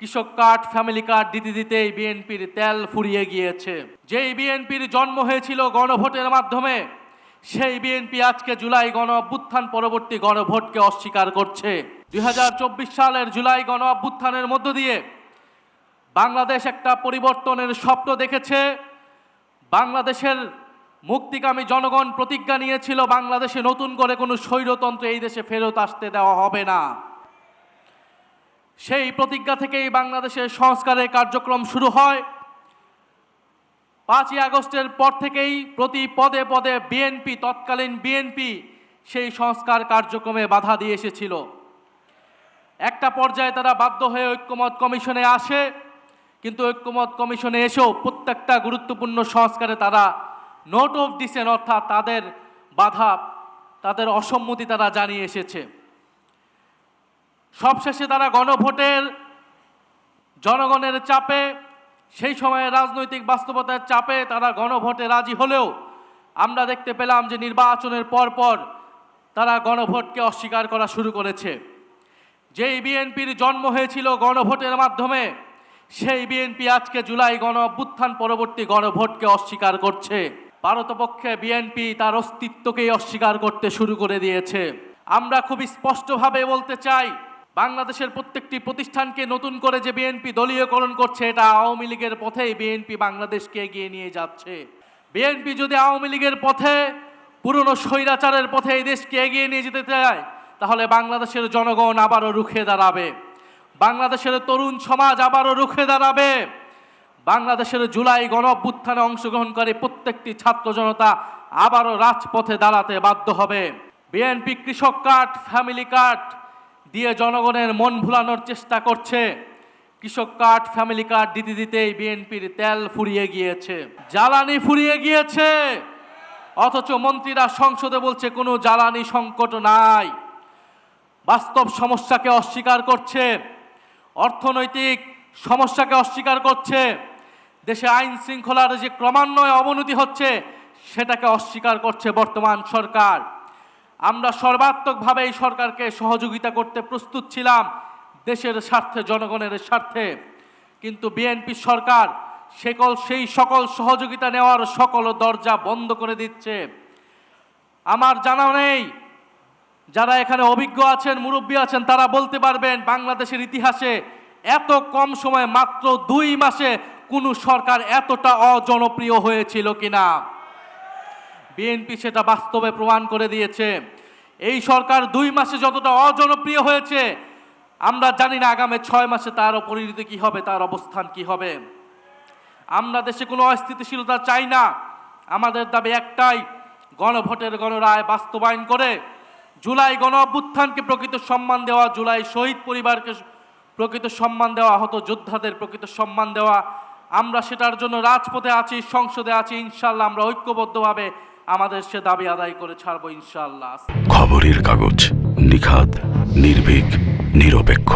কৃষক card, family card দিতে দিতেই বিএনপির তেল ফুরিয়ে গিয়েছে। যেই বিএনপির জন্ম হয়েছিল গণভোটের মাধ্যমে, সেই বিএনপি আজকে জুলাই গণ অভ্যুত্থান পরবর্তী গণভোটকে অস্বীকার করছে। 2024 সালের জুলাই গণ অভ্যুত্থানের মধ্য দিয়ে বাংলাদেশ একটা পরিবর্তনের স্বপ্ন দেখেছে। বাংলাদেশের মুক্তিকামী জনগণ প্রতিজ্ঞা নিয়েছিল বাংলাদেশে নতুন করে কোনো স্বৈরতন্ত্র এই দেশে ফেরত আসতে দেওয়া হবে না। সেই প্রতিজ্ঞা থেকেই বাংলাদেশের সংস্কারের কার্যক্রম শুরু হয়। 5ই আগস্টের পর থেকেই প্রতি পদে পদে বিএনপি, তৎকালীন বিএনপি সেই সংস্কার কার্যক্রমে বাধা দিয়ে এসেছিল। একটা পর্যায়ে তারা বাধ্য হয়ে ঐক্যমত কমিশনে আসে, কিন্তু ঐক্যমত কমিশনে এসেও প্রত্যেকটা গুরুত্বপূর্ণ সংস্কারে তারা নোট অফ ডিসেন্ট, অর্থাৎ তাদের বাধা, তাদের অসম্মতি তারা জানিয়ে এসেছে। সবশেষে তারা গণভোটের জনগণের চাপে, সেই সময়ে রাজনৈতিক বাস্তবতার চাপে তারা গণভোটে রাজি হলেও আমরা দেখতে পেলাম যে নির্বাচনের পরপর তারা গণভোটকে অস্বীকার করা শুরু করেছে। যেই বিএনপির জন্ম হয়েছিল গণভোটের মাধ্যমে, সেই বিএনপি আজকে জুলাই গণ অভ্যুত্থান পরবর্তী গণভোটকে অস্বীকার করছে। পারতপক্ষে বিএনপি তার অস্তিত্বকেই অস্বীকার করতে শুরু করে দিয়েছে। আমরা খুব স্পষ্টভাবে বলতে চাই, বাংলাদেশের প্রত্যেকটি প্রতিষ্ঠানকে নতুন করে যে বিএনপি দলীয়করণ করছে, এটা আওয়ামী লীগের পথেই বিএনপি বাংলাদেশকে এগিয়ে নিয়ে যাচ্ছে। বিএনপি যদি আওয়ামী লীগের পথে, পুরনো স্বৈরাচারের পথে এই দেশকে এগিয়ে নিয়ে যেতে চায়, তাহলে বাংলাদেশের জনগণ আবারও রুখে দাঁড়াবে, বাংলাদেশের তরুণ সমাজ আবারও রুখে দাঁড়াবে, বাংলাদেশের জুলাই গণ অভ্যুত্থানে অংশগ্রহণকারী প্রত্যেকটি ছাত্র জনতা আবারও রাজপথে দাঁড়াতে বাধ্য হবে। বিএনপি কৃষক কার্ড, ফ্যামিলি কার্ড দিয়ে জনগণের মন ভুলানোর চেষ্টা করছে। কৃষক কার্ড, ফ্যামিলি কার্ড দিতে দিতেই বিএনপির তেল ফুরিয়ে গিয়েছে, জ্বালানি ফুরিয়ে গিয়েছে। অথচ মন্ত্রীরা সংসদে বলছে কোনো জ্বালানি সংকট নাই। বাস্তব সমস্যাকে অস্বীকার করছে, অর্থনৈতিক সমস্যাকে অস্বীকার করছে, দেশে আইন শৃঙ্খলার যে ক্রমান্বয়ে অবনতি হচ্ছে সেটাকে অস্বীকার করছে বর্তমান সরকার। আমরা সর্বাত্মকভাবে এই সরকারকে সহযোগিতা করতে প্রস্তুত ছিলাম দেশের স্বার্থে, জনগণের স্বার্থে, কিন্তু বিএনপি সরকার সেই সকল সহযোগিতা নেওয়ার সকল দরজা বন্ধ করে দিচ্ছে। আমার জানা নেই, যারা এখানে অভিজ্ঞ আছেন, মুরব্বী আছেন, তারা বলতে পারবেন বাংলাদেশের ইতিহাসে এত কম সময়ে, মাত্র 2 মাসে কোনো সরকার এতটা অজনপ্রিয় হয়েছিল কিনা। বিএনপি সেটা বাস্তবে প্রমাণ করে দিয়েছে। এই সরকার 2 মাসে যতটা অজনপ্রিয় হয়েছে, আমরা জানি না আগামী 6 মাসে তার পরিণতি কি হবে, তার অবস্থান কি হবে। আমরা দেশে কোনো অস্থিতিশীলতা চাই না। আমাদের দাবি একটাই, গণভোটের গণরায় বাস্তবায়ন করে জুলাই গণ অভ্যুত্থানকে প্রকৃত সম্মান দেওয়া, জুলাই শহীদ পরিবারকে প্রকৃত সম্মান দেওয়া, আহত যোদ্ধাদের প্রকৃত সম্মান দেওয়া। আমরা সেটার জন্য রাজপথে আছি, সংসদে আছি। ইনশাআল্লাহ আমরা ঐক্যবদ্ধভাবে আমাদের সে দাবি আদায় করে ছাড়বো ইনশাআল্লাহ। খবরের কাগজ, নিখাদ, নির্ভীক, নিরপেক্ষ।